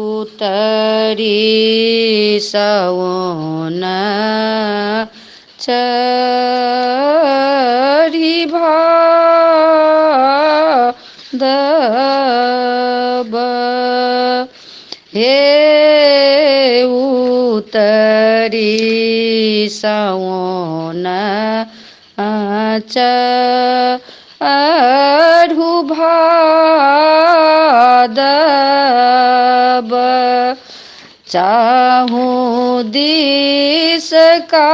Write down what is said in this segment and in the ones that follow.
ઉતરી સવન ચરી ભાદબ હે ઉતરી સવન ચઢુ ભાદબ चाहूँ दिस का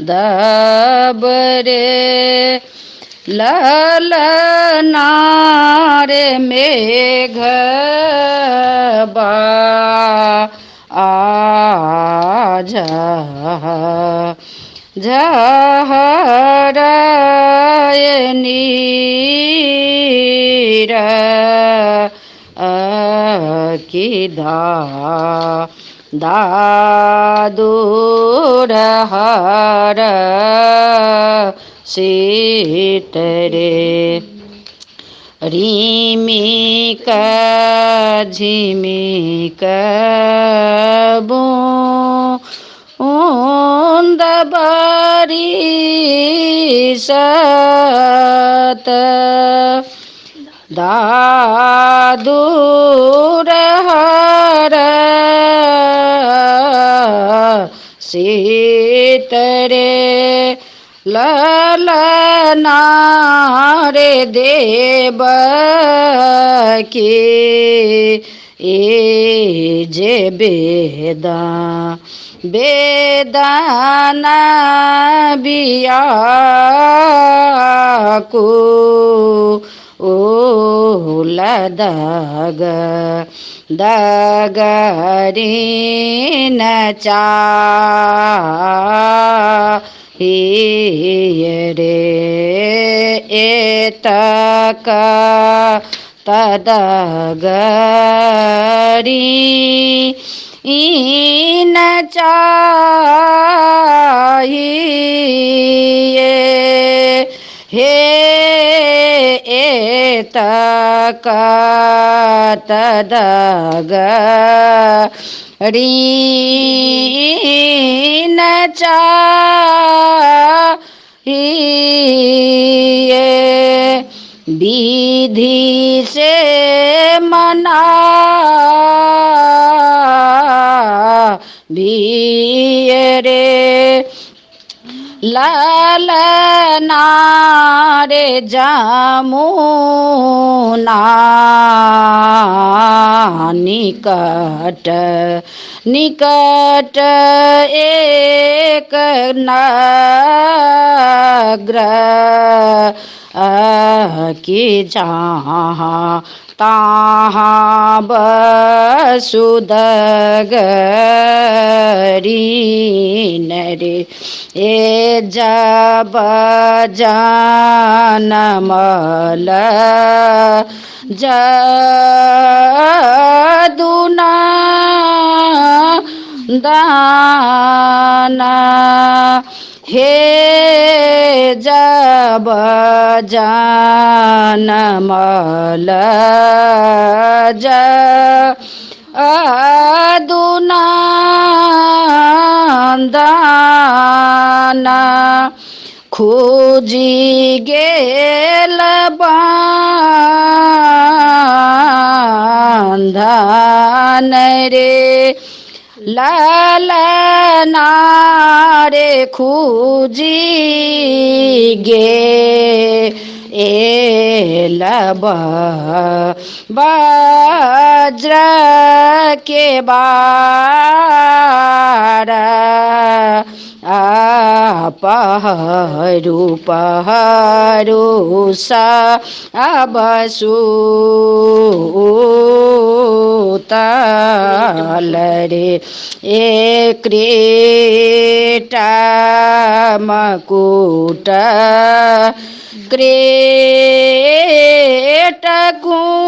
दबरे ललनारे मेघ आज झहराय नीर किदा दादूर हर सीतरे रीमिक झिमिक बूंद बरिसत दादूर हर सीतरे ललनारे देव की जे बेदा बेदाना बिया को ओलदग दगरीन चाहिए एतक तदगरी इन चाहिए हे एतक तदगरीन चाहिए विधि से मना रे ललनारे जमुना निकट निकट एक नग्र की जहाँ तहाँ बसुदगरी नरे ए जब जनमल जदुना दाना हे जब जनमल जदुना दाना खोजी गेल बांधन रे ललनारे खूजी गे लब वज्र के बार पहरू पहरू सा बसूतल रे एक क्रीटा मकुट क्रीट कुंडल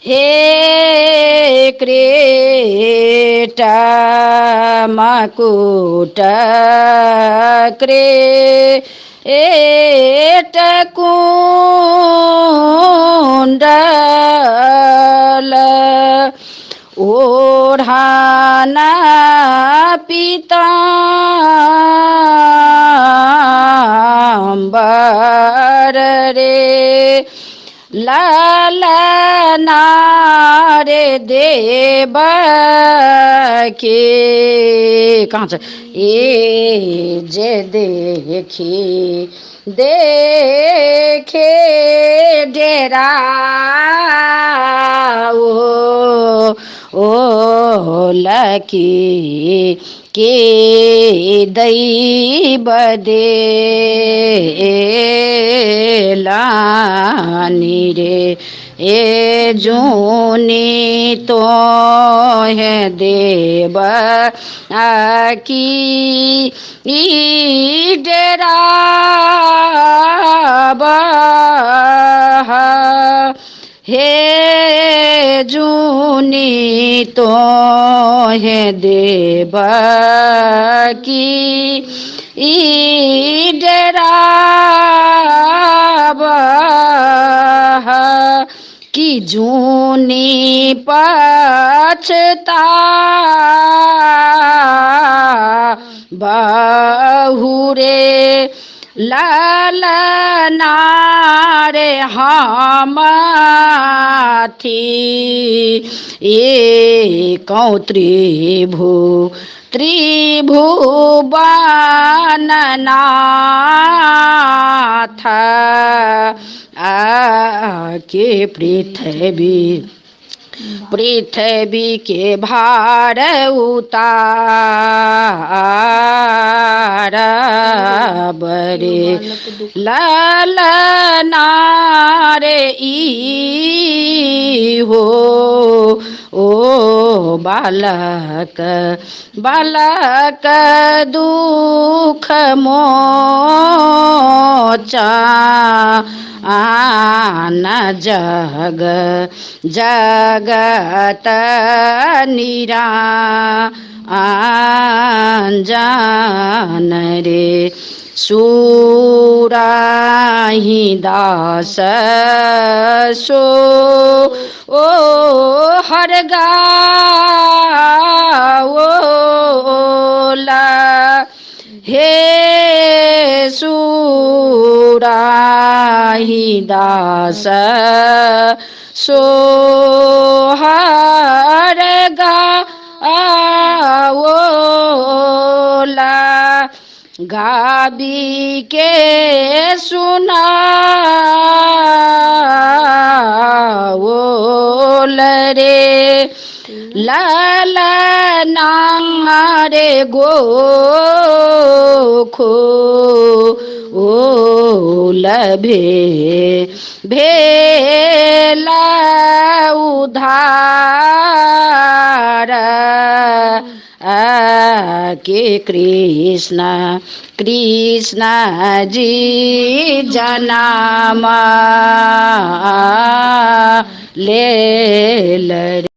हे क्रीट मकुट क्रीट एट कुंडल ओढ़ाना पीताम्बर रे लालना रे देव के कहाँ छ ए जे देखी देखे डेरा ओ लकी के दैव दे लानी रे ए जूनी तो है देव की डेरा हे जूनी तो है देव की डेरा की जूनी पछता बहुरे लालना रे हम थी ए कौ त्रिभुवननाथ आके पृथ्वी के भार उतार बरे लालना रे ई हो ओ बालक दुख मोचा आन जगत निरांजन रे सुराही दास सो ओ हर गाओला हे सुराही दास सोहर गाओला गाबी के सुनाओल रे लालना रे गोखो भेला उधार के कृष्ण जी जनामा ले